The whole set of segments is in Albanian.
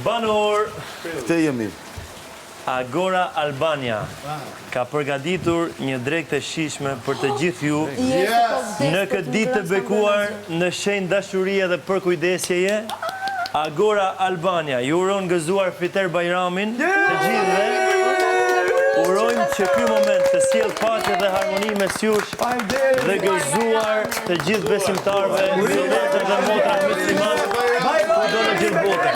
Banor. Këte jemi. Agora Albania ka përgatitur një drekë të shijshme për të gjithë ju në këtë ditë të bekuar në shenjë dashurie dhe përkujdesjeje. Agora Albania ju uron gëzuar Fiter Bajramin të gjithëve. Urojmë që ky moment të sjell paqe dhe harmoni mes jush dhe gëzuar të gjithë besimtarëve, vëllezër dhe motra muslimanë kudo në gjithë botën.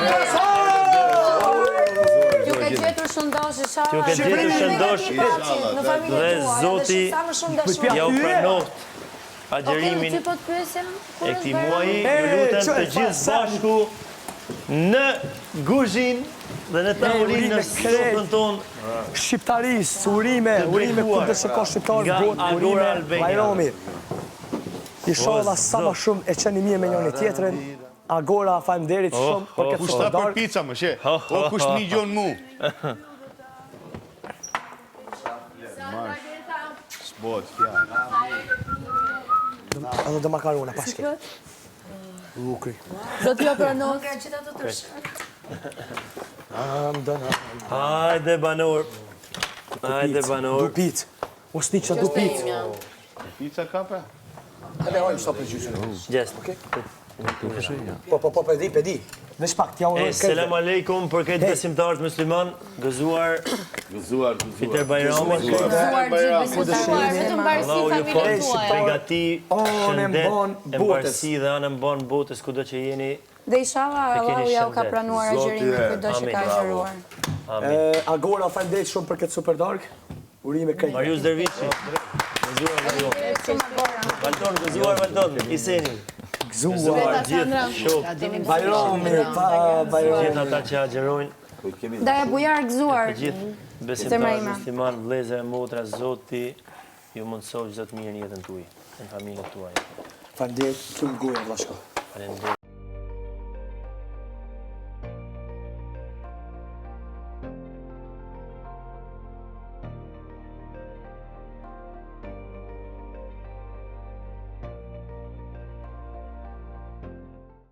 Ju ke gjetur shëndosh dhe Zoti ja u pranoft agjerimin e këtij muaji. Ju lutem të gjithë bashku në Guzhin dhe në tavolinë në sofrën tonë shqiptarisë, urime kudo që ka shqiptarë botë, urime Bajrami. Inshallah sa më shumë e qeni mirë me njëri tjetrin. Agora, faleminderit shumë për këtë Kushta për pizza më she. O kush një gjon mu. S'bot, fja. Edhe do makarona pashke. Ukri. Do t'ju pranon. Hajde Banor. Hajde Banor. Du pit. Osniqa du pit. Pizza kape? Edhe hajmë sa për gjysën. Gjest. Po, pedi. Veç pak, t'ja uroj këtë. Selam aleikum për këtë besimtarët musliman, gëzuar Fiter Bajramin. Allahu ju falë, begati, shëndet, e mbarësi dhe anën banë botës kudo që jeni. Dhe inshallah Allahu ja u ka pranuar agjerimin kudo që ka agjëruar. Agora, faleminderit shumë për këtë super dark. Urime këtë. Marius Dervishi. Valton, gëzuar Valton, Iseni. Gëzuar gjithë shokë. Bajrami, Gjithë ata që agjerojnë. Daja Bujar gëzuar. Gjithë besimtarë musliman, vëllezër e motra, Zoti ju mundsoj çdo të mirë në jetën tuaj, në familjen tuaj. Faleminderit, shumë gojë vllashko. Faleminderit.